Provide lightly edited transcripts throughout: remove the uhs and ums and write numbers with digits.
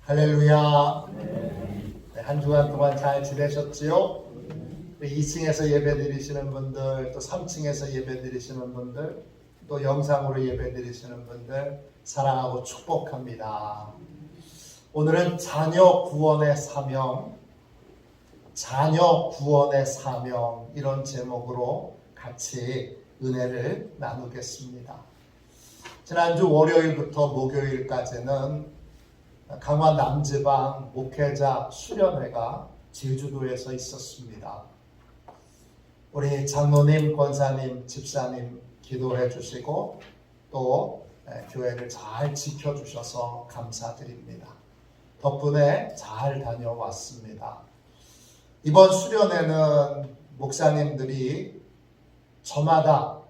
할렐루야. 네, 한 주간 동안 잘 지내셨지요? 2층에서 예배 드리시는 분들, 또 3층에서 예배 드리시는 분들, 또 영상으로 예배 드리시는 분들 사랑하고 축복합니다. 오늘은 자녀 구원의 사명, 자녀 구원의 사명, 이런 제목으로 같이 은혜를 나누겠습니다. 지난주 월요일부터 목요일까지는 강화 남지방 목회자 수련회가 제주도에서 있었습니다. 우리 장로님, 권사님, 집사님 기도해 주시고 또 교회를 잘 지켜주셔서 감사드립니다. 덕분에 잘 다녀왔습니다. 이번 수련회는 목사님들이 저마다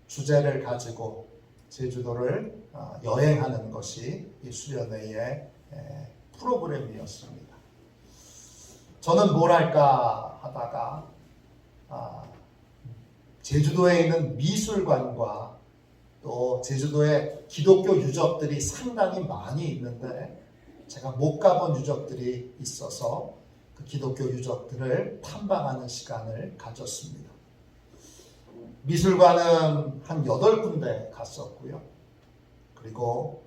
주제를 가지고 제주도를 여행하는 것이 이 수련회의 프로그램이었습니다. 저는 뭘 할까 하다가 제주도에 있는 미술관과 또 제주도에 기독교 유적들이 상당히 많이 있는데 제가 못 가본 유적들이 있어서 그 기독교 유적들을 탐방하는 시간을 가졌습니다. 미술관은 한 8군데 갔었고요. 그리고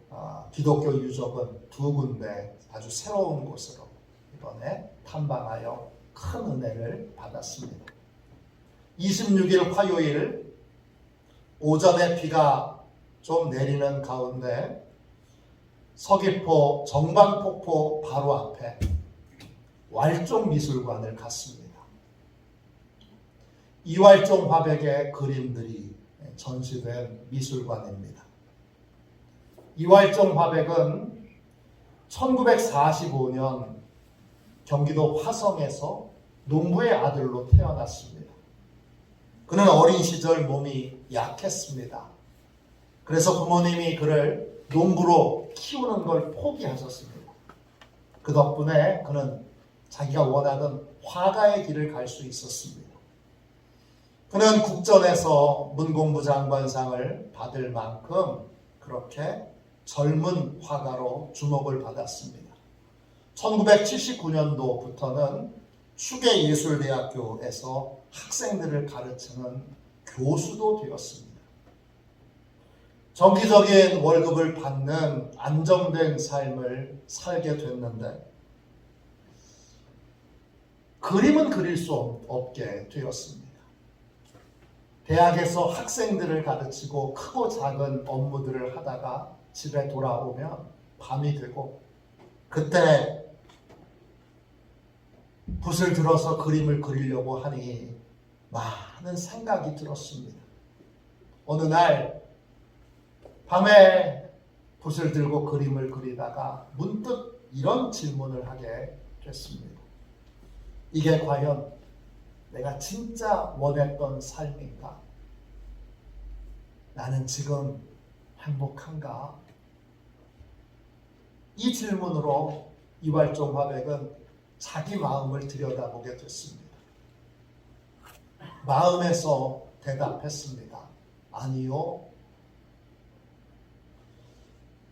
기독교 유적은 2군데 아주 새로운 곳으로 이번에 탐방하여 큰 은혜를 받았습니다. 26일 화요일 오전에 비가 좀 내리는 가운데 서귀포 정방폭포 바로 앞에 왈종미술관을 갔습니다. 이왈종 화백의 그림들이 전시된 미술관입니다. 이왈종 화백은 1945년 경기도 화성에서 농부의 아들로 태어났습니다. 그는 어린 시절 몸이 약했습니다. 그래서 부모님이 그를 농부로 키우는 걸 포기하셨습니다. 그 덕분에 그는 자기가 원하던 화가의 길을 갈 수 있었습니다. 그는 국전에서 문공부 장관상을 받을 만큼 그렇게 젊은 화가로 주목을 받았습니다. 1979년도부터는 추계예술대학교에서 학생들을 가르치는 교수도 되었습니다. 정기적인 월급을 받는 안정된 삶을 살게 됐는데 그림은 그릴 수 없게 되었습니다. 대학에서 학생들을 가르치고 크고 작은 업무들을 하다가 집에 돌아오면 밤이 되고 그때 붓을 들어서 그림을 그리려고 하니 많은 생각이 들었습니다. 어느 날 밤에 붓을 들고 그림을 그리다가 문득 이런 질문을 하게 됐습니다. 이게 과연 내가 진짜 원했던 삶인가? 나는 지금 행복한가? 이 질문으로 이왈종 화백은 자기 마음을 들여다보게 됐습니다. 마음에서 대답했습니다. 아니요.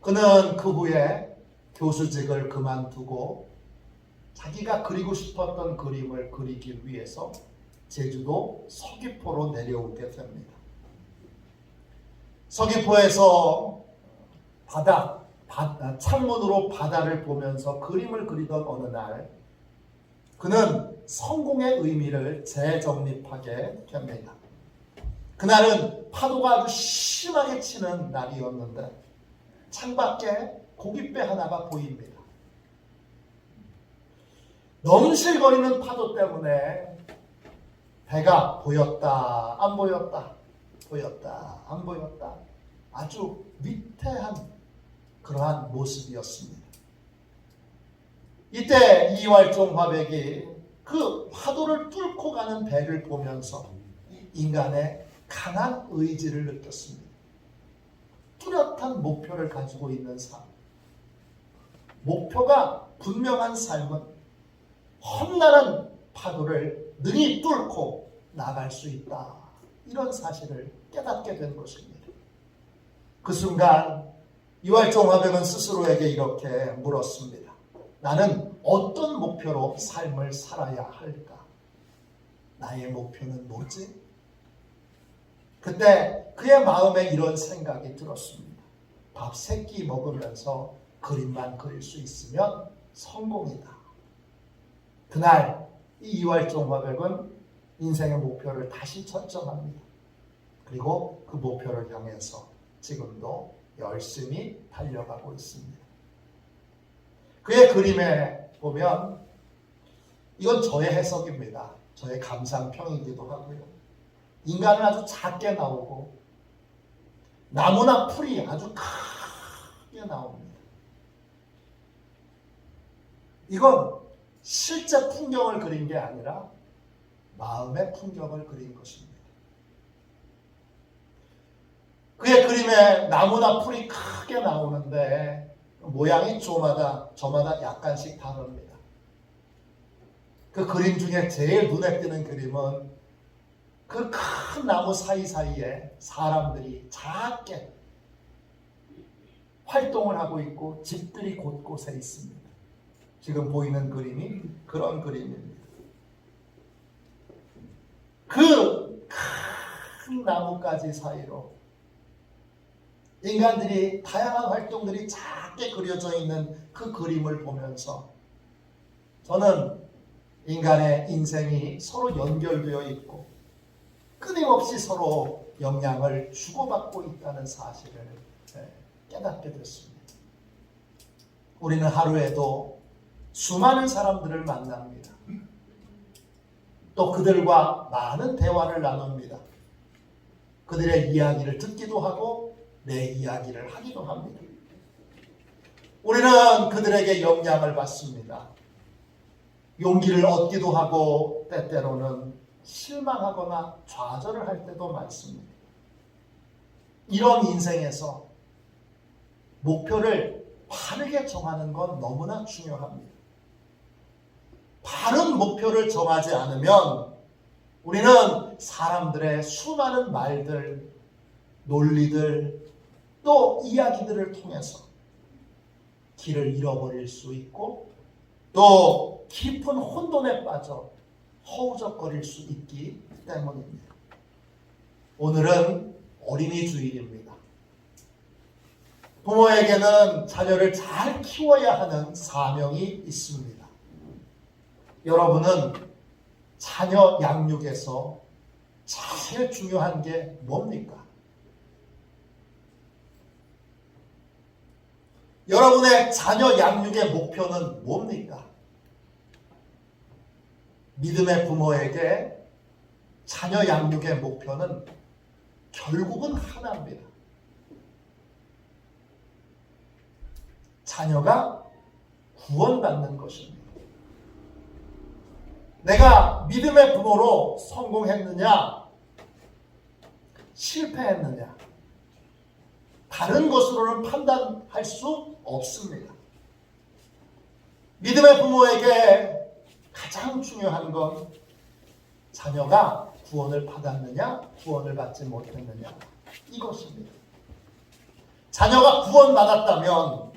그는 그 후에 교수직을 그만두고 자기가 그리고 싶었던 그림을 그리기 위해서 제주도 서귀포로 내려오게 됩니다. 서귀포에서 창문으로 바다를 보면서 그림을 그리던 어느 날 그는 성공의 의미를 재정립하게 됩니다. 그날은 파도가 아주 심하게 치는 날이었는데 창밖에 고깃배 하나가 보입니다. 넘실거리는 파도 때문에 배가 보였다 안 보였다 보였다 안 보였다 아주 위태한 그러한 모습이었습니다. 이때 이왈종 화백이 그 파도를 뚫고 가는 배를 보면서 인간의 강한 의지를 느꼈습니다. 뚜렷한 목표를 가지고 있는 삶, 목표가 분명한 삶은 험난한 파도를 능히 뚫고 나갈 수 있다. 이런 사실을 깨닫게 된 것입니다. 그 순간 이왈종 화백은 스스로에게 이렇게 물었습니다. 나는 어떤 목표로 삶을 살아야 할까? 나의 목표는 뭐지? 그때 그의 마음에 이런 생각이 들었습니다. 밥 3끼 먹으면서 그림만 그릴 수 있으면 성공이다. 그날 이 이활종 화백은 인생의 목표를 다시 설정합니다. 그리고 그 목표를 향해서 지금도 열심히 달려가고 있습니다. 그의 그림에 보면 이건 저의 해석입니다. 저의 감상평이기도 하고요. 인간은 아주 작게 나오고 나무나 풀이 아주 크게 나옵니다. 이건 실제 풍경을 그린 게 아니라 마음의 풍경을 그린 것입니다. 그의 그림에 나무나 풀이 크게 나오는데 모양이 저마다 약간씩 다릅니다. 그 그림 중에 제일 눈에 띄는 그림은 그 큰 나무 사이사이에 사람들이 작게 활동을 하고 있고 집들이 곳곳에 있습니다. 지금 보이는 그림이 그런 그림입니다. 그 큰 나뭇가지 사이로 인간들이 다양한 활동들이 작게 그려져 있는 그 그림을 보면서 저는 인간의 인생이 서로 연결되어 있고 끊임없이 서로 영향을 주고받고 있다는 사실을 깨닫게 됐습니다. 우리는 하루에도 수많은 사람들을 만납니다. 또 그들과 많은 대화를 나눕니다. 그들의 이야기를 듣기도 하고 내 이야기를 하기도 합니다. 우리는 그들에게 영향을 받습니다. 용기를 얻기도 하고 때때로는 실망하거나 좌절을 할 때도 많습니다. 이런 인생에서 목표를 바르게 정하는 건 너무나 중요합니다. 바른 목표를 정하지 않으면 우리는 사람들의 수많은 말들, 논리들, 또 이야기들을 통해서 길을 잃어버릴 수 있고 또 깊은 혼돈에 빠져 허우적거릴 수 있기 때문입니다. 오늘은 어린이 주일입니다. 부모에게는 자녀를 잘 키워야 하는 사명이 있습니다. 여러분은 자녀 양육에서 제일 중요한 게 뭡니까? 여러분의 자녀 양육의 목표는 뭡니까? 믿음의 부모에게 자녀 양육의 목표는 결국은 하나입니다. 자녀가 구원받는 것입니다. 내가 믿음의 부모로 성공했느냐, 실패했느냐, 다른 것으로는 판단할 수 없습니다. 믿음의 부모에게 가장 중요한 건 자녀가 구원을 받았느냐, 구원을 받지 못했느냐, 이것입니다. 자녀가 구원받았다면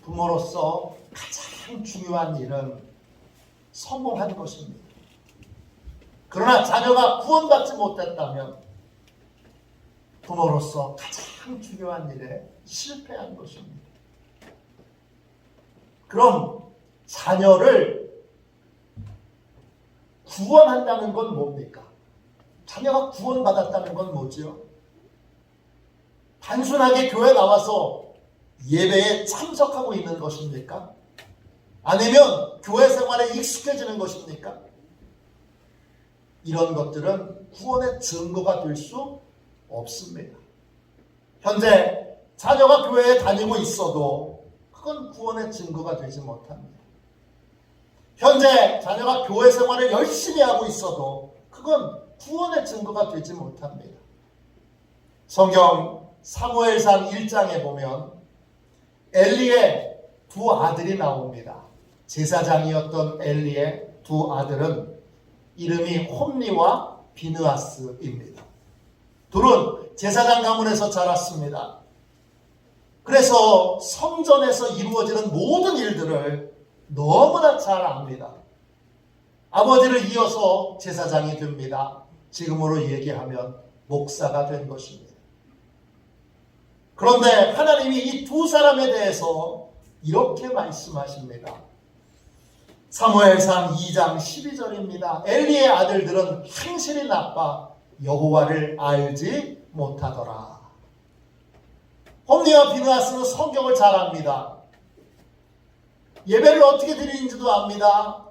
부모로서 가장 중요한 일은 성공한 것입니다. 그러나 자녀가 구원받지 못했다면 부모로서 가장 중요한 일에 실패한 것입니다. 그럼 자녀를 구원한다는 건 뭡니까? 자녀가 구원받았다는 건 뭐죠? 단순하게 교회 나와서 예배에 참석하고 있는 것입니까? 아니면 교회 생활에 익숙해지는 것입니까? 이런 것들은 구원의 증거가 될 수 없습니다. 현재 자녀가 교회에 다니고 있어도 그건 구원의 증거가 되지 못합니다. 현재 자녀가 교회 생활을 열심히 하고 있어도 그건 구원의 증거가 되지 못합니다. 성경 사무엘상 1장에 보면 엘리의 두 아들이 나옵니다. 제사장이었던 엘리의 두 아들은 이름이 홈리와 비느하스입니다. 둘은 제사장 가문에서 자랐습니다. 그래서 성전에서 이루어지는 모든 일들을 너무나 잘 압니다. 아버지를 이어서 제사장이 됩니다. 지금으로 얘기하면 목사가 된 것입니다. 그런데 하나님이 이 두 사람에 대해서 이렇게 말씀하십니다. 사무엘상 2장 12절입니다. 엘리의 아들들은 행실이 나빠 여호와를 알지 못하더라. 홈리와 비느하스는 성경을 잘 압니다. 예배를 어떻게 드리는지도 압니다.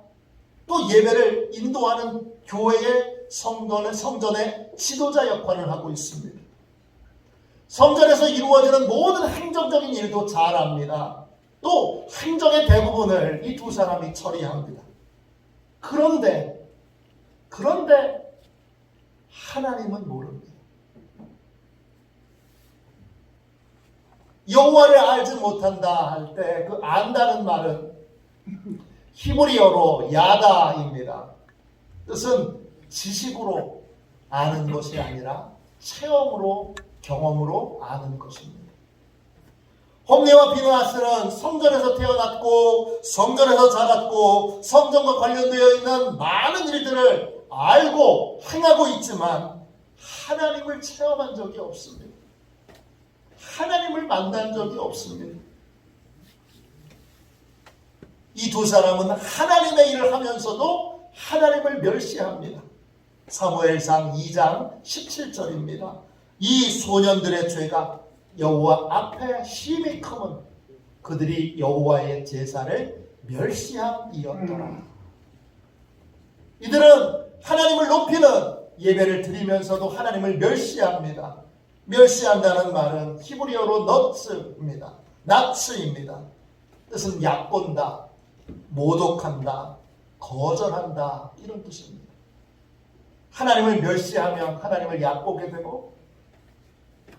또 예배를 인도하는 교회의 성전의 지도자 역할을 하고 있습니다. 성전에서 이루어지는 모든 행정적인 일도 잘 압니다. 또 행정의 대부분을 이 두 사람이 처리합니다. 그런데 하나님은 모릅니다. 여호와를 알지 못한다 할 때 그 안다는 말은 히브리어로 야다입니다. 뜻은 지식으로 아는 것이 아니라 체험으로, 경험으로 아는 것입니다. 홈리와 비느하스는 성전에서 태어났고 성전에서 자랐고 성전과 관련되어 있는 많은 일들을 알고 행하고 있지만 하나님을 체험한 적이 없습니다. 하나님을 만난 적이 없습니다. 이 두 사람은 하나님의 일을 하면서도 하나님을 멸시합니다. 사무엘상 2장 17절입니다. 이 소년들의 죄가 여호와 앞에 심히 크면 그들이 여호와의 제사를 멸시함이었더라. 이들은 하나님을 높이는 예배를 드리면서도 하나님을 멸시합니다. 멸시한다는 말은 히브리어로 나츠입니다. 뜻은 얕본다, 모독한다, 거절한다 이런 뜻입니다. 하나님을 멸시하면 하나님을 얕보게 되고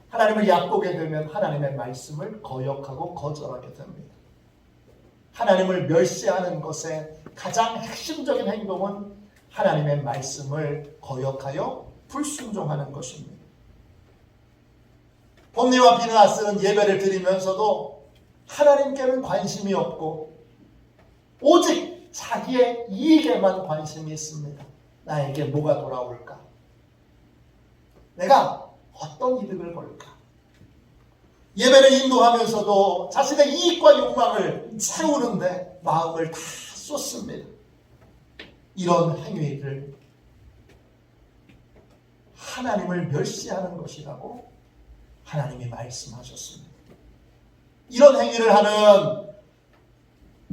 하나님을 얕보게 되면 하나님의 말씀을 거역하고 거절하게 됩니다. 하나님을 멸시하는 것의 가장 핵심적인 행동은 하나님의 말씀을 거역하여 불순종하는 것입니다. 홈리와 비느하스는 예배를 드리면서도 하나님께는 관심이 없고 오직 자기의 이익에만 관심이 있습니다. 나에게 뭐가 돌아올까? 내가 어떤 이득을 벌까? 예배를 인도하면서도 자신의 이익과 욕망을 채우는데 마음을 다 쏟습니다. 이런 행위를 하나님을 멸시하는 것이라고 하나님이 말씀하셨습니다. 이런 행위를 하는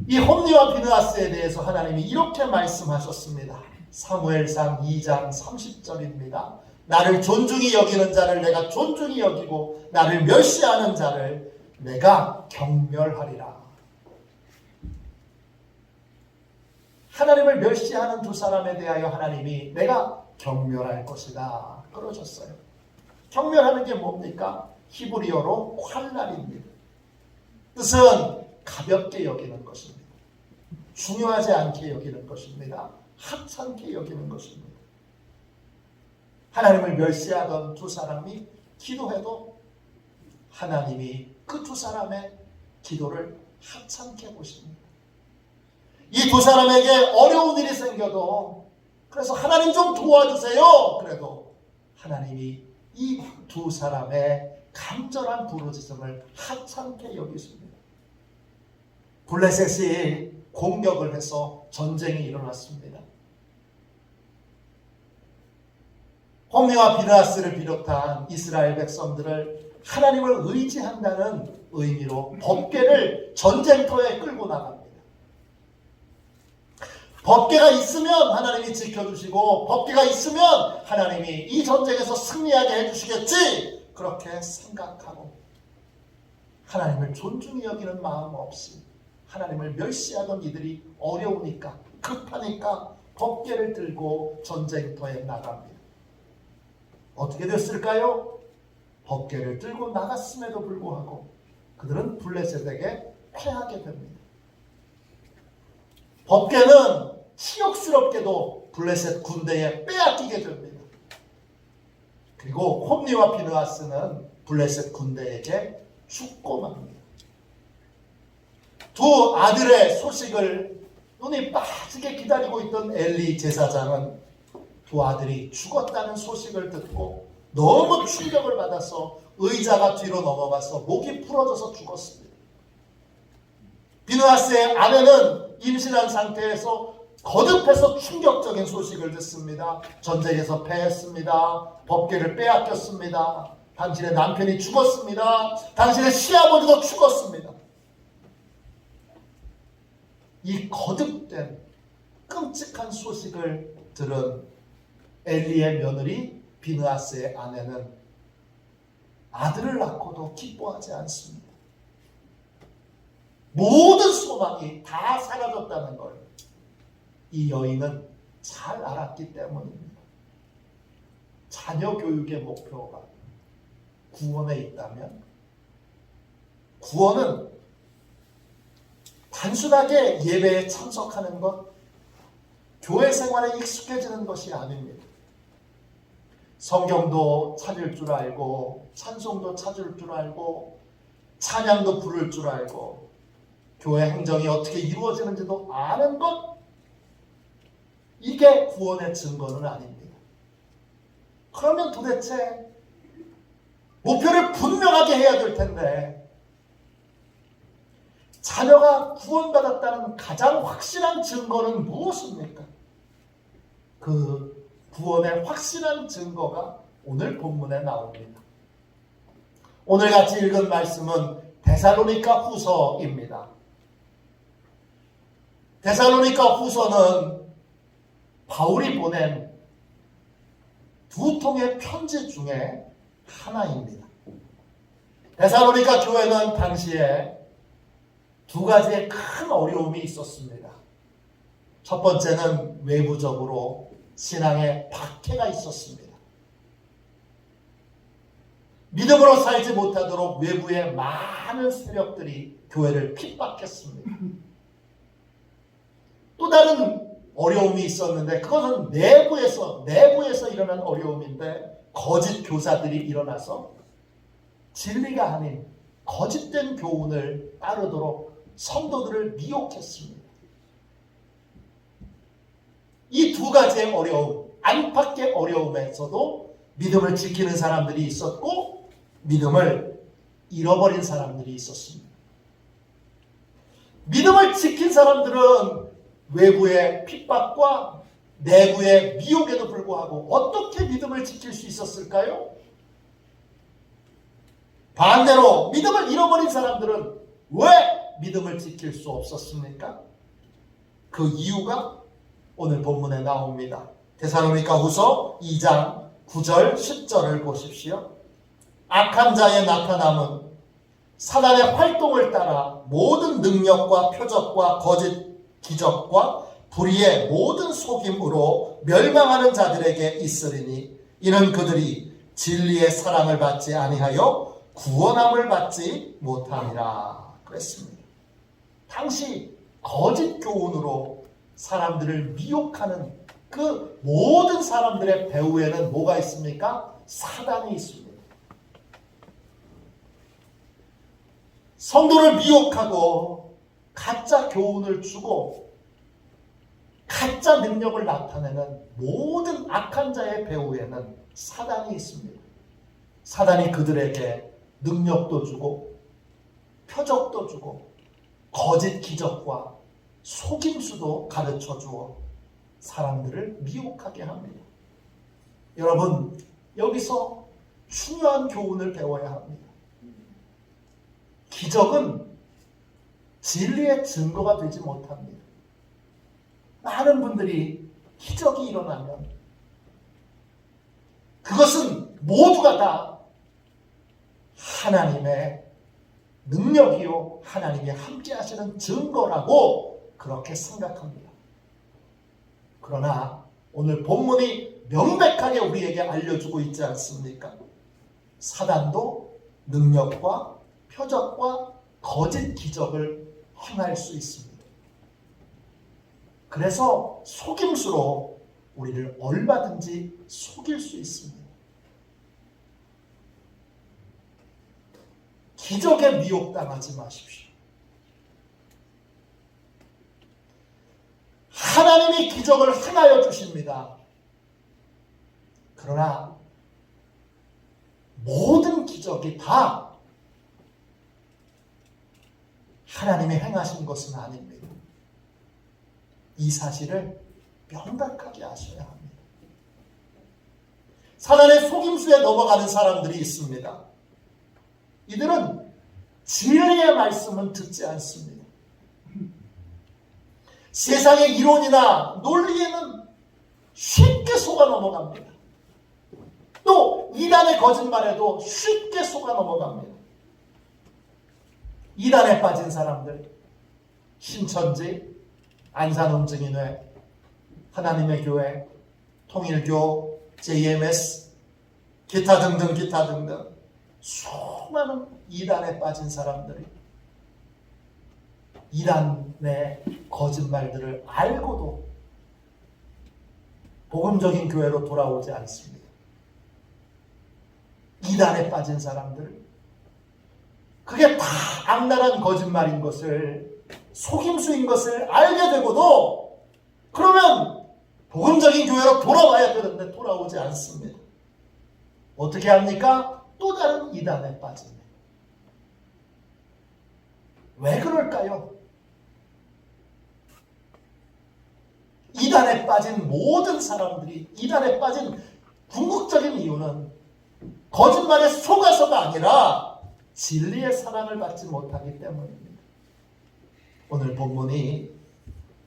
이 홈리와 비느하스에 대해서 하나님이 이렇게 말씀하셨습니다. 사무엘상 2장 30절입니다. 나를 존중히 여기는 자를 내가 존중히 여기고 나를 멸시하는 자를 내가 경멸하리라. 하나님을 멸시하는 두 사람에 대하여 하나님이 내가 경멸할 것이다 그러셨어요. 경멸하는 게 뭡니까? 히브리어로 콸날입니다. 뜻은 가볍게 여기는 것입니다. 중요하지 않게 여기는 것입니다. 하찮게 여기는 것입니다. 하나님을 멸시하던 두 사람이 기도해도 하나님이 그 두 사람의 기도를 하찮게 보십니다. 이 두 사람에게 어려운 일이 생겨도 그래서 하나님 좀 도와주세요. 그래도 하나님이 이 두 사람의 간절한 부르짖음을 하찮게 여기십니다. 블레셋이 공격을 해서 전쟁이 일어났습니다. 홈리와 비느하스를 비롯한 이스라엘 백성들을 하나님을 의지한다는 의미로 법궤를 전쟁터에 끌고 나갑니다. 법궤가 있으면 하나님이 지켜주시고 법궤가 있으면 하나님이 이 전쟁에서 승리하게 해주시겠지 그렇게 생각하고 하나님을 존중히 여기는 마음 없이 하나님을 멸시하던 이들이 어려우니까 급하니까 법궤를 들고 전쟁터에 나갑니다. 어떻게 됐을까요? 법궤를 들고 나갔음에도 불구하고 그들은 블레셋에게 패하게 됩니다. 법궤는 치욕스럽게도 블레셋 군대에 빼앗기게 됩니다. 그리고 홈리와 비느하스는 블레셋 군대에게 죽고 맙니다. 두 아들의 소식을 눈이 빠지게 기다리고 있던 엘리 제사장은 두 아들이 죽었다는 소식을 듣고 너무 충격을 받아서 의자가 뒤로 넘어가서 목이 부러져서 죽었습니다. 비느하스의 아내는 임신한 상태에서 거듭해서 충격적인 소식을 듣습니다. 전쟁에서 패했습니다. 법궤를 빼앗겼습니다. 당신의 남편이 죽었습니다. 당신의 시아버지도 죽었습니다. 이 거듭된 끔찍한 소식을 들은 엘리의 며느리 비느하스의 아내는 아들을 낳고도 기뻐하지 않습니다. 모든 소망이 다 사라졌다는 걸 이 여인은 잘 알았기 때문입니다. 자녀 교육의 목표가 구원에 있다면 구원은 단순하게 예배에 참석하는 것, 교회 생활에 익숙해지는 것이 아닙니다. 성경도 찾을 줄 알고, 찬송도 찾을 줄 알고, 찬양도 부를 줄 알고, 교회 행정이 어떻게 이루어지는지도 아는 것, 이게 구원의 증거는 아닙니다. 그러면 도대체 목표를 분명하게 해야 될 텐데, 자녀가 구원받았다는 가장 확실한 증거는 무엇입니까? 그 구원의 확실한 증거가 오늘 본문에 나옵니다. 오늘 같이 읽은 말씀은 데살로니가 후서입니다. 데살로니가 후서는 바울이 보낸 두 통의 편지 중에 하나입니다. 데살로니가 교회는 당시에 두 가지의 큰 어려움이 있었습니다. 첫 번째는 외부적으로 신앙에 박해가 있었습니다. 믿음으로 살지 못하도록 외부의 많은 세력들이 교회를 핍박했습니다. 또 다른 어려움이 있었는데 그것은 내부에서 일어난 어려움인데 거짓 교사들이 일어나서 진리가 아닌 거짓된 교훈을 따르도록 성도들을 미혹했습니다. 이 두 가지의 어려움, 안팎의 어려움에서도 믿음을 지키는 사람들이 있었고 믿음을 잃어버린 사람들이 있었습니다. 믿음을 지킨 사람들은 외부의 핍박과 내부의 미혹에도 불구하고 어떻게 믿음을 지킬 수 있었을까요? 반대로 믿음을 잃어버린 사람들은 왜 믿음을 지킬 수 없었습니까? 그 이유가 오늘 본문에 나옵니다. 데살로니가 후서 2장 9절 10절을 보십시오. 악한 자의 나타남은 사단의 활동을 따라 모든 능력과 표적과 거짓 기적과 불의의 모든 속임으로 멸망하는 자들에게 있으리니 이는 그들이 진리의 사랑을 받지 아니하여 구원함을 받지 못함이라 그랬습니다. 당시 거짓 교훈으로 사람들을 미혹하는 그 모든 사람들의 배후에는 뭐가 있습니까? 사단이 있습니다. 성도를 미혹하고 가짜 교훈을 주고 가짜 능력을 나타내는 모든 악한 자의 배후에는 사단이 있습니다. 사단이 그들에게 능력도 주고 표적도 주고 거짓 기적과 속임수도 가르쳐 주어 사람들을 미혹하게 합니다. 여러분, 여기서 중요한 교훈을 배워야 합니다. 기적은 진리의 증거가 되지 못합니다. 많은 분들이 기적이 일어나면 그것은 모두가 다 하나님의 능력이요 하나님이 함께 하시는 증거라고 그렇게 생각합니다. 그러나 오늘 본문이 명백하게 우리에게 알려주고 있지 않습니까? 사단도 능력과 표적과 거짓 기적을 행할 수 있습니다. 그래서 속임수로 우리를 얼마든지 속일 수 있습니다. 기적에 미혹당하지 마십시오. 하나님이 기적을 행하여 주십니다. 그러나 모든 기적이 다 하나님이 행하신 것은 아닙니다. 이 사실을 명백하게 아셔야 합니다. 사단의 속임수에 넘어가는 사람들이 있습니다. 이들은 진리의 말씀은 듣지 않습니다. 세상의 이론이나 논리에는 쉽게 속아 넘어갑니다. 또 이단의 거짓말에도 쉽게 속아 넘어갑니다. 이단에 빠진 사람들, 신천지, 안산음증인회, 하나님의 교회, 통일교, JMS, 기타 등등 수많은 이단에 빠진 사람들이 이단의 거짓말들을 알고도 복음적인 교회로 돌아오지 않습니다. 이단에 빠진 사람들, 그게 다 악랄한 거짓말인 것을, 속임수인 것을 알게 되고도 그러면 복음적인 교회로 돌아와야 되는데 돌아오지 않습니다. 어떻게 합니까? 또 다른 이단에 빠집니다. 왜 그럴까요? 이단에 빠진 모든 사람들이, 이단에 빠진 궁극적인 이유는 거짓말에 속아서가 아니라 진리의 사랑을 받지 못하기 때문입니다. 오늘 본문이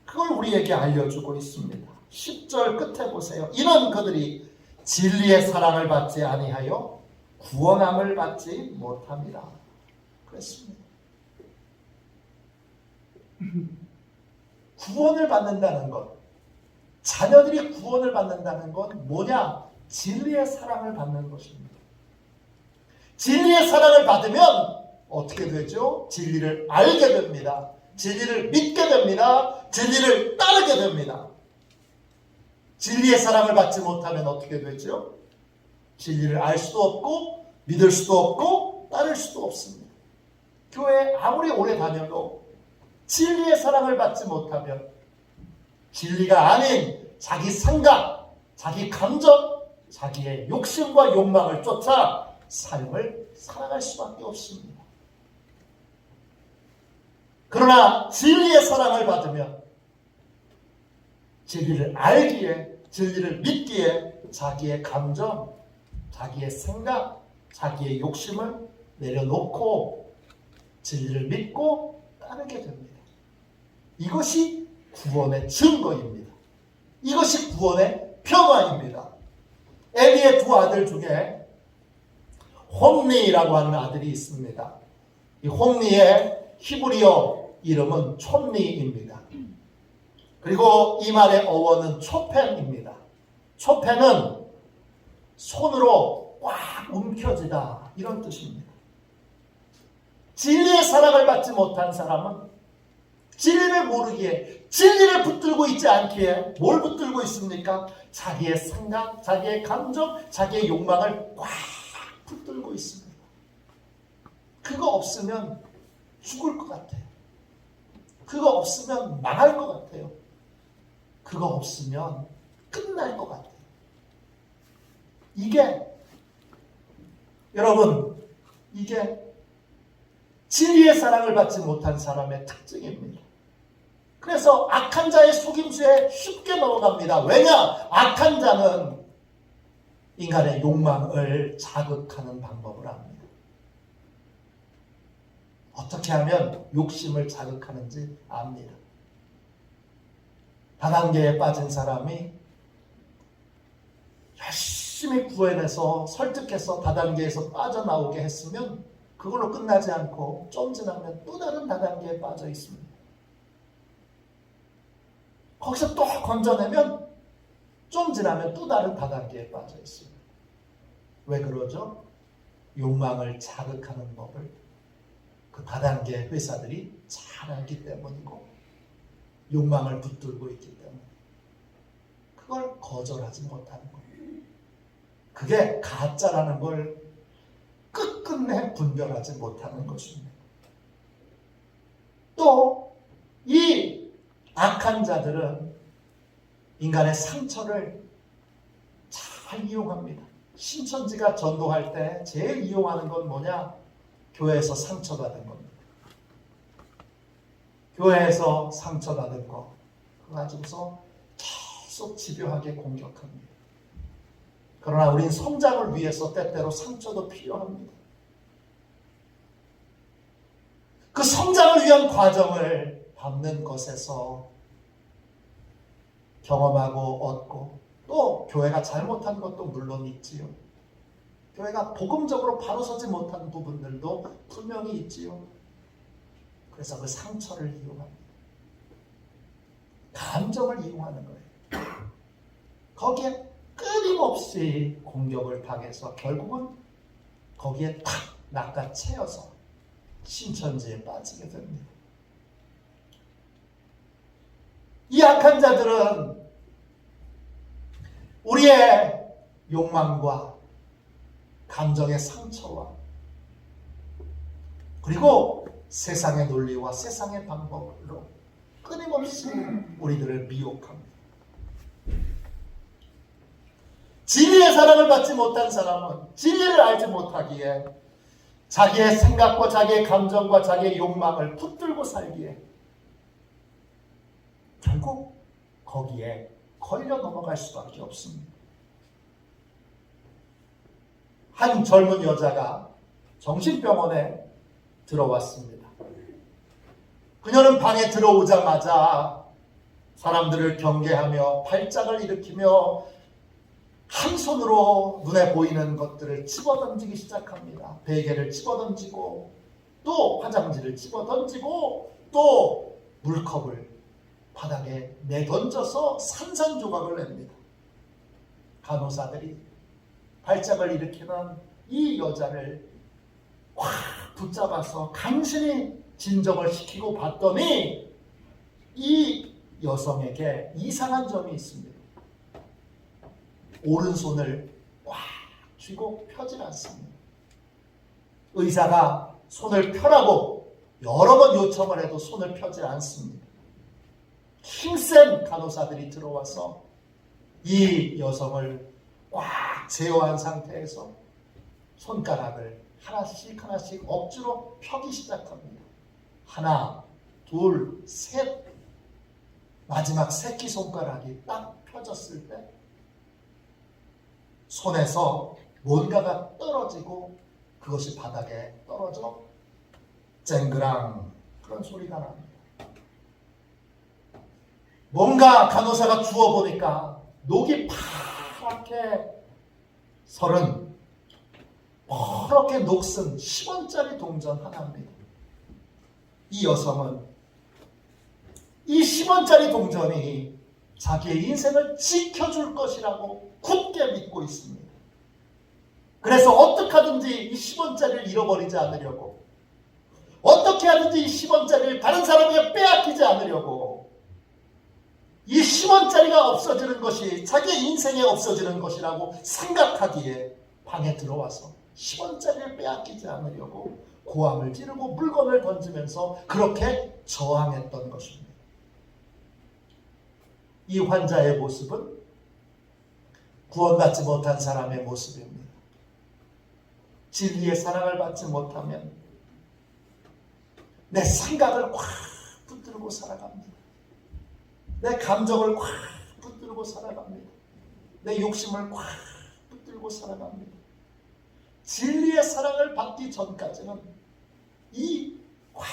그걸 우리에게 알려주고 있습니다. 10절 끝에 보세요. 이런 그들이 진리의 사랑을 받지 아니하여 구원함을 받지 못함이라 그랬습니다. 구원을 받는다는 것, 자녀들이 구원을 받는다는 건 뭐냐? 진리의 사랑을 받는 것입니다. 진리의 사랑을 받으면 어떻게 되죠? 진리를 알게 됩니다. 진리를 믿게 됩니다. 진리를 따르게 됩니다. 진리의 사랑을 받지 못하면 어떻게 되죠? 진리를 알 수도 없고 믿을 수도 없고 따를 수도 없습니다. 교회에 아무리 오래 다녀도 진리의 사랑을 받지 못하면 진리가 아닌 자기 생각, 자기 감정, 자기의 욕심과 욕망을 쫓아 삶을 살아갈 수밖에 없습니다. 그러나 진리의 사랑을 받으면 진리를 알기에, 진리를 믿기에 자기의 감정, 자기의 생각, 자기의 욕심을 내려놓고 진리를 믿고 따르게 됩니다. 이것이 구원의 증거입니다. 이것이 구원의 평화입니다. 엘리의 두 아들 중에 홈리라고 하는 아들이 있습니다. 이 홈리의 히브리어 이름은 촌리입니다. 그리고 이 말의 어원은 초펜입니다. 초펜은 손으로 꽉 움켜쥐다 이런 뜻입니다. 진리의 사랑을 받지 못한 사람은 진리를 모르기에, 진리를 붙들고 있지 않기에 뭘 붙들고 있습니까? 자기의 생각, 자기의 감정, 자기의 욕망을 꽉 붙들고 있습니다. 그거 없으면 죽을 것 같아요. 그거 없으면 망할 것 같아요. 그거 없으면 끝날 것 같아요. 여러분, 이게 진리의 사랑을 받지 못한 사람의 특징입니다. 그래서 악한 자의 속임수에 쉽게 넘어갑니다. 왜냐? 악한 자는 인간의 욕망을 자극하는 방법을 압니다. 어떻게 하면 욕심을 자극하는지 압니다. 다단계에 빠진 사람이 열심히 구해내서 설득해서 다단계에서 빠져나오게 했으면 그걸로 끝나지 않고 좀 지나면 또 다른 다단계에 빠져 있습니다. 거기서 또 건져내면 좀 지나면 또 다른 다단계에 빠져 있습니다. 왜 그러죠? 욕망을 자극하는 법을 그 다단계 회사들이 잘 알기 때문이고 욕망을 붙들고 있기 때문에 그걸 거절하지 못하는 거예요. 그게 가짜라는 걸 끝끝내 분별하지 못하는 것입니다. 또 이 악한 자들은 인간의 상처를 잘 이용합니다. 신천지가 전도할 때 제일 이용하는 건 뭐냐? 교회에서 상처받은 겁니다. 교회에서 상처받은 거 그거 가지고서 계속 집요하게 공격합니다. 그러나 우린 성장을 위해서 때때로 상처도 필요합니다. 그 성장을 위한 과정을 밟는 것에서 경험하고 얻고 또 교회가 잘못한 것도 물론 있지요. 교회가 복음적으로 바로 서지 못한 부분들도 분명히 있지요. 그래서 그 상처를 이용합니다. 감정을 이용하는 거예요. 거기에 끊임없이 공격을 당해서 결국은 거기에 탁 낚아채어서 신천지에 빠지게 됩니다. 이 악한 자들은 우리의 욕망과 감정의 상처와 그리고 세상의 논리와 세상의 방법으로 끊임없이 우리들을 미혹합니다. 진리의 사랑을 받지 못한 사람은 진리를 알지 못하기에 자기의 생각과 자기의 감정과 자기의 욕망을 붙들고 살기에 결국 거기에 걸려 넘어갈 수밖에 없습니다. 한 젊은 여자가 정신병원에 들어왔습니다. 그녀는 방에 들어오자마자 사람들을 경계하며 발작을 일으키며 한 손으로 눈에 보이는 것들을 집어던지기 시작합니다. 베개를 집어던지고 또 화장지를 집어던지고 또 물컵을 바닥에 내던져서 산산조각을 냅니다. 간호사들이 발작을 일으키는 이 여자를 확 붙잡아서 간신히 진정을 시키고 봤더니 이 여성에게 이상한 점이 있습니다. 오른손을 꽉 쥐고 펴질 않습니다. 의사가 손을 펴라고 여러 번 요청을 해도 손을 펴지 않습니다. 힘센 간호사들이 들어와서 이 여성을 꽉 제어한 상태에서 손가락을 하나씩 하나씩 억지로 펴기 시작합니다. 하나, 둘, 셋. 마지막 새끼손가락이 딱 펴졌을 때 손에서 뭔가가 떨어지고 그것이 바닥에 떨어져 쨍그랑 그런 소리가 납니다. 뭔가 간호사가 주워보니까 녹이 파랗게 서른 퍼렇게 녹슨 10원짜리 동전 하나입니다. 이 여성은 이 10원짜리 동전이 자기의 인생을 지켜줄 것이라고 굳게 믿고 있습니다. 그래서 어떻게 하든지 이 10원짜리를 잃어버리지 않으려고 어떻게 하든지 이 10원짜리를 다른 사람에게 빼앗기지 않으려고 이 10원짜리가 없어지는 것이 자기의 인생에 없어지는 것이라고 생각하기에 방에 들어와서 10원짜리를 빼앗기지 않으려고 고함을 지르고 물건을 던지면서 그렇게 저항했던 것입니다. 이 환자의 모습은 구원받지 못한 사람의 모습입니다. 진리의 사랑을 받지 못하면 내 생각을 꽉 붙들고 살아갑니다. 내 감정을 꽉 붙들고 살아갑니다. 내 욕심을 꽉 붙들고 살아갑니다. 진리의 사랑을 받기 전까지는 이 꽉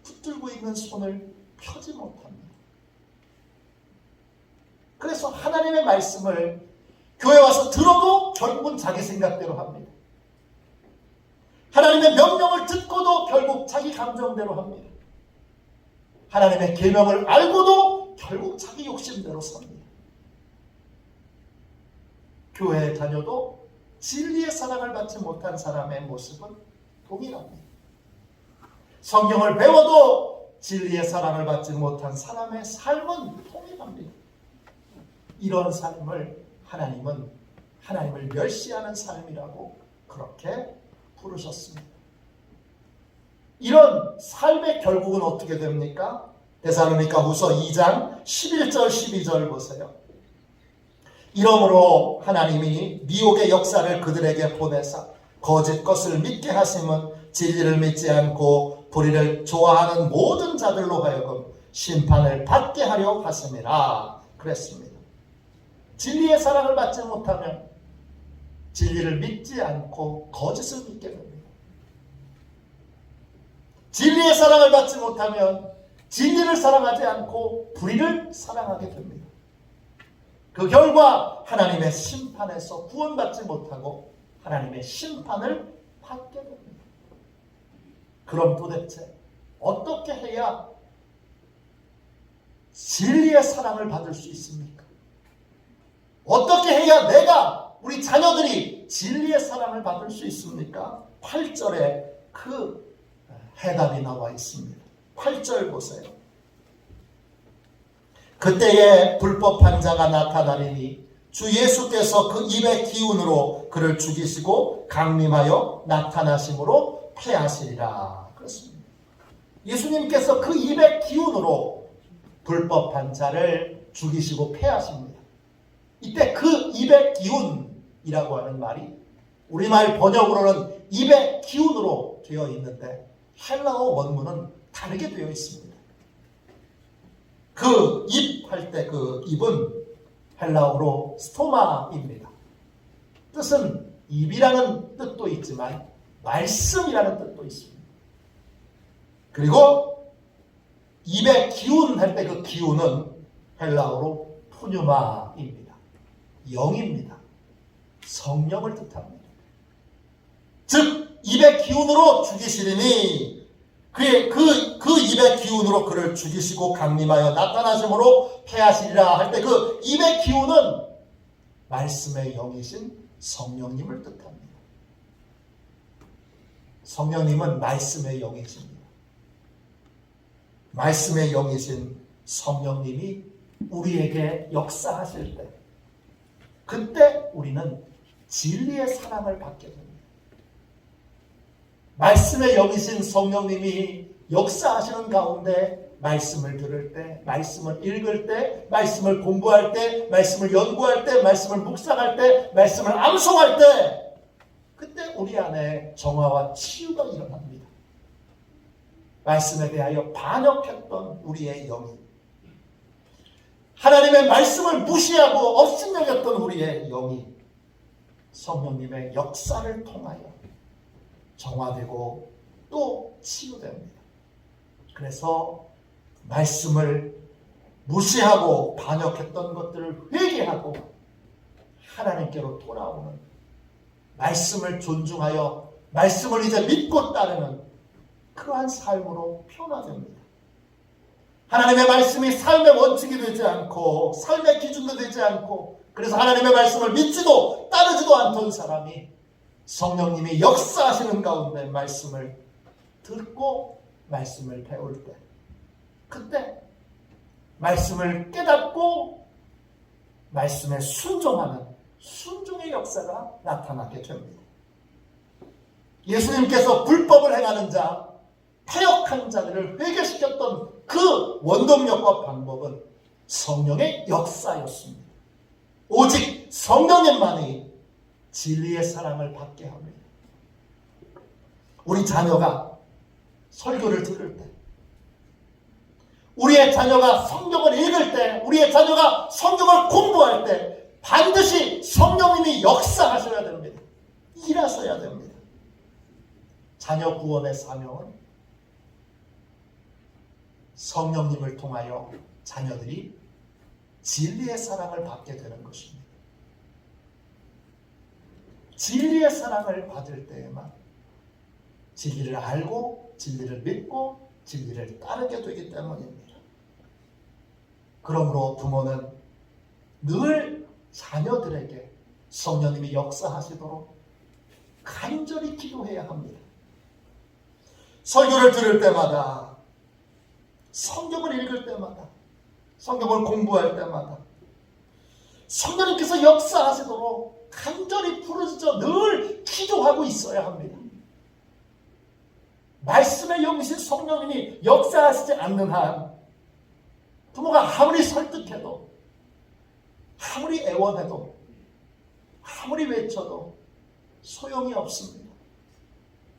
붙들고 있는 손을 펴지 못합니다. 그래서 하나님의 말씀을 교회 와서 들어도 결국은 자기 생각대로 합니다. 하나님의 명령을 듣고도 결국 자기 감정대로 합니다. 하나님의 계명을 알고도 결국 자기 욕심대로 삽니다. 교회에 다녀도 진리의 사랑을 받지 못한 사람의 모습은 동일합니다. 성경을 배워도 진리의 사랑을 받지 못한 사람의 삶은 동일합니다. 이런 삶을 하나님을 멸시하는 삶이라고 그렇게 부르셨습니다. 이런 삶의 결국은 어떻게 됩니까? 데살로니가 후서 2장 11절 12절 보세요. 이러므로 하나님이 미혹의 역사를 그들에게 보내사 거짓 것을 믿게 하심은 진리를 믿지 않고 불의를 좋아하는 모든 자들로 하여금 심판을 받게 하려 하심이라 그랬습니다. 진리의 사랑을 받지 못하면 진리를 믿지 않고 거짓을 믿게 됩니다. 진리의 사랑을 받지 못하면 진리를 사랑하지 않고 불의를 사랑하게 됩니다. 그 결과 하나님의 심판에서 구원받지 못하고 하나님의 심판을 받게 됩니다. 그럼 도대체 어떻게 해야 진리의 사랑을 받을 수 있습니까? 어떻게 해야 내가, 우리 자녀들이 진리의 사랑을 받을 수 있습니까? 8절에 그 해답이 나와 있습니다. 8절 보세요. 그때에 불법한 자가 나타나리니 주 예수께서 그 입의 기운으로 그를 죽이시고 강림하여 나타나심으로 패하시리라. 그렇습니다. 예수님께서 그 입의 기운으로 불법한 자를 죽이시고 패하십니다. 이때 그 입의 기운이라고 하는 말이 우리말 번역으로는 입의 기운으로 되어 있는데 헬라어 원문은 다르게 되어 있습니다. 그 입 할 때 그 입은 헬라어로 스토마입니다. 뜻은 입이라는 뜻도 있지만 말씀이라는 뜻도 있습니다. 그리고 입의 기운 할 때 그 기운은 헬라어로 푸뉴마입니다. 영입니다. 성령을 뜻합니다. 즉 입의 기운으로 죽이시리니 그 입의 기운으로 그를 죽이시고 강림하여 나타나심으로 패하시리라 할 때 그 입의 기운은 말씀의 영이신 성령님을 뜻합니다. 성령님은 말씀의 영이십니다. 말씀의 영이신 성령님이 우리에게 역사하실 때 그때 우리는 진리의 사랑을 받게 됩니다. 말씀의 영이신 성령님이 역사하시는 가운데 말씀을 들을 때, 말씀을 읽을 때, 말씀을 공부할 때, 말씀을 연구할 때, 말씀을 묵상할 때, 말씀을 암송할 때 그때 우리 안에 정화와 치유가 일어납니다. 말씀에 대하여 반역했던 우리의 영이, 하나님의 말씀을 무시하고 업신여겼던 우리의 영이 성령님의 역사를 통하여 정화되고 또 치유됩니다. 그래서 말씀을 무시하고 반역했던 것들을 회개하고 하나님께로 돌아오는, 말씀을 존중하여 말씀을 이제 믿고 따르는 그러한 삶으로 변화됩니다. 하나님의 말씀이 삶의 원칙이 되지 않고 삶의 기준도 되지 않고 그래서 하나님의 말씀을 믿지도 따르지도 않던 사람이 성령님이 역사하시는 가운데 말씀을 듣고 말씀을 배울 때 그때 말씀을 깨닫고 말씀에 순종하는 순종의 역사가 나타나게 됩니다. 예수님께서 불법을 행하는 자, 타역한 자들을 회개시켰던 그 원동력과 방법은 성령의 역사였습니다. 오직 성령님만이 진리의 사랑을 받게 합니다. 우리 자녀가 설교를 들을 때, 우리의 자녀가 성경을 읽을 때, 우리의 자녀가 성경을 공부할 때 반드시 성령님이 역사하셔야 됩니다. 일하셔야 됩니다. 자녀 구원의 사명은 성령님을 통하여 자녀들이 진리의 사랑을 받게 되는 것입니다. 진리의 사랑을 받을 때에만 진리를 알고 진리를 믿고 진리를 따르게 되기 때문입니다. 그러므로 부모는 늘 자녀들에게 성령님이 역사하시도록 간절히 기도해야 합니다. 설교를 들을 때마다, 성경을 읽을 때마다, 성경을 공부할 때마다 성령님께서 역사하시도록 간절히 부르짖어 늘 기도하고 있어야 합니다. 말씀의 영이신 성령님이 역사하시지 않는 한 부모가 아무리 설득해도, 아무리 애원해도 아무리 외쳐도 소용이 없습니다.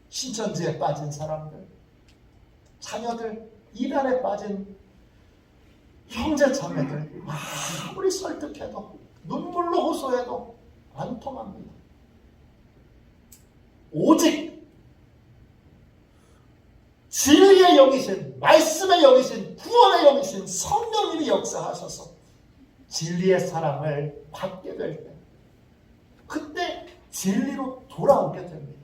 신천지에 빠진 사람들, 자녀들, 이단에 빠진 형제 자매들 아무리 설득해도 눈물로 호소해도 안 통합니다. 오직 진리의 영이신, 말씀의 영이신, 구원의 영이신 성령님이 역사하셔서 진리의 사랑을 받게 될 때, 그때 진리로 돌아오게 됩니다.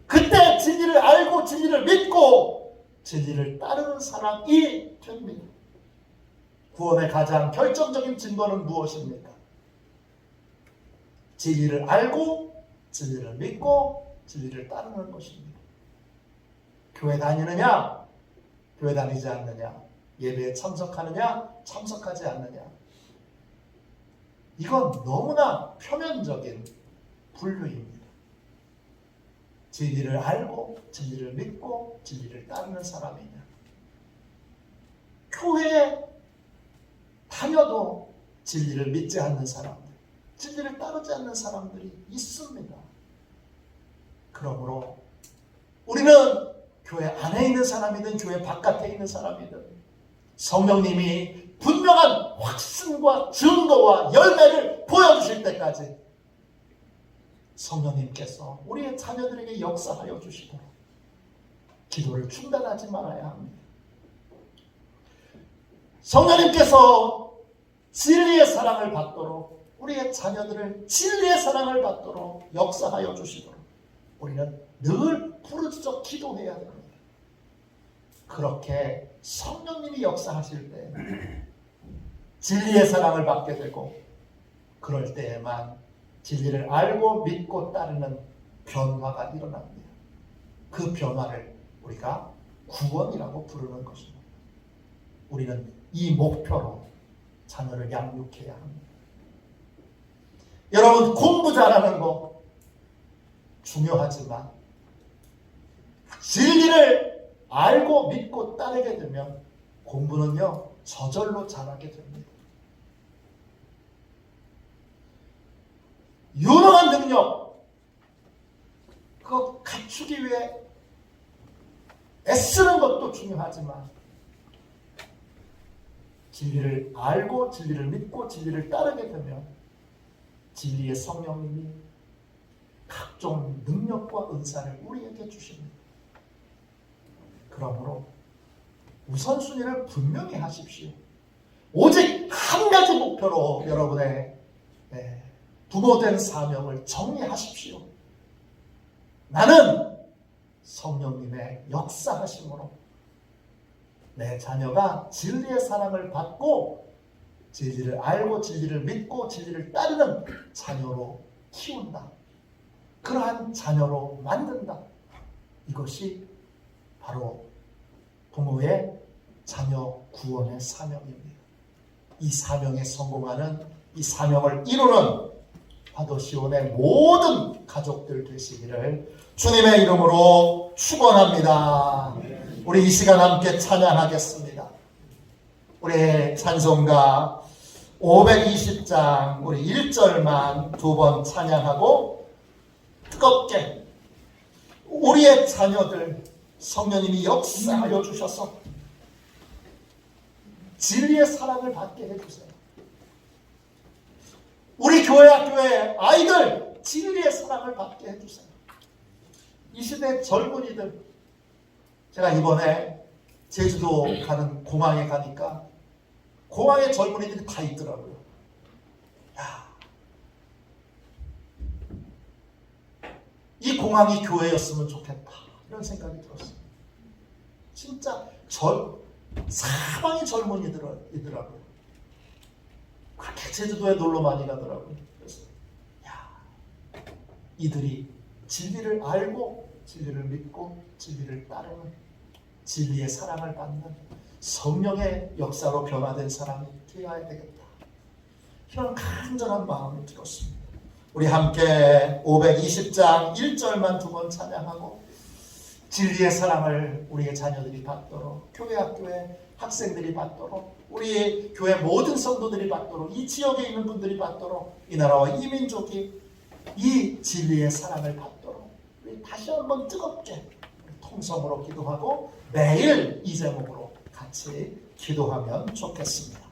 그때 진리를 알고 진리를 믿고 진리를 따르는 사람이 됩니다. 구원의 가장 결정적인 증거는 무엇입니까? 진리를 알고 진리를 믿고 진리를 따르는 것입니다. 교회 다니느냐, 교회 다니지 않느냐, 예배에 참석하느냐, 참석하지 않느냐, 이건 너무나 표면적인 분류입니다. 진리를 알고 진리를 믿고 진리를 따르는 사람이냐, 교회에 다녀도 진리를 믿지 않는 사람들, 진리를 따르지 않는 사람들이 있습니다. 그러므로 우리는 교회 안에 있는 사람이든 교회 바깥에 있는 사람이든 성령님이 분명한 확신과 증거와 열매를 보여주실 때까지 성령님께서 우리의 자녀들에게 역사하여 주시도록 기도를 중단하지 말아야 합니다. 성령님께서 진리의 사랑을 받도록, 우리의 자녀들을 진리의 사랑을 받도록 역사하여 주시도록 우리는 늘 부르짖어 기도해야 됩니다. 그렇게 성령님이 역사하실 때 진리의 사랑을 받게 되고, 그럴 때에만 진리를 알고 믿고 따르는 변화가 일어납니다. 그 변화를 우리가 구원이라고 부르는 것입니다. 우리는 이 목표로 자녀를 양육해야 합니다. 여러분, 공부 잘하는 거 중요하지만 진리를 알고 믿고 따르게 되면 공부는요 저절로 잘하게 됩니다. 유능한 능력, 그거 갖추기 위해 애쓰는 것도 중요하지만 진리를 알고 진리를 믿고 진리를 따르게 되면 진리의 성령님이 각종 능력과 은사를 우리에게 주십니다. 그러므로 우선순위를 분명히 하십시오. 오직 한 가지 목표로 여러분의 부모된 사명을 정리하십시오. 나는 성령님의 역사하심으로 내 자녀가 진리의 사랑을 받고 진리를 알고 진리를 믿고 진리를 따르는 자녀로 키운다. 그러한 자녀로 만든다. 이것이 바로 부모의 자녀 구원의 사명입니다. 이 사명에 성공하는, 이 사명을 이루는 화도시온의 모든 가족들 되시기를 주님의 이름으로 축원합니다. 우리 이 시간 함께 찬양하겠습니다. 우리 찬송가 520장 우리 1절만 두 번 찬양하고 뜨겁게 우리의 자녀들 성령님이 역사하여 주셔서 진리의 사랑을 받게 해주세요. 우리 교회 학교의 아이들 진리의 사랑을 받게 해주세요. 이 시대 젊은이들, 제가 이번에 제주도 가는 공항에 가니까 공항에 젊은이들이 다 있더라고요. 야, 이 공항이 교회였으면 좋겠다 이런 생각이 들었어요. 진짜 사방이 젊은이더라고요. 그렇게 제주도에 놀러 많이 가더라고요. 그래서 야, 이들이 진리를 알고 진리를 믿고 진리를 따르는 진리의 사랑을 받는 성령의 역사로 변화된 사람이 되어야 되겠다. 이런 간절한 마음이 들었습니다. 우리 함께 520장 1절만 두 번 찬양하고 진리의 사랑을 우리의 자녀들이 받도록 교회 학교에 학생들이 받도록, 우리 교회 모든 성도들이 받도록, 이 지역에 있는 분들이 받도록, 이 나라와 이 민족이 이 진리의 사랑을 받도록 우리 다시 한번 뜨겁게 통성으로 기도하고 매일 이 제목으로 같이 기도하면 좋겠습니다.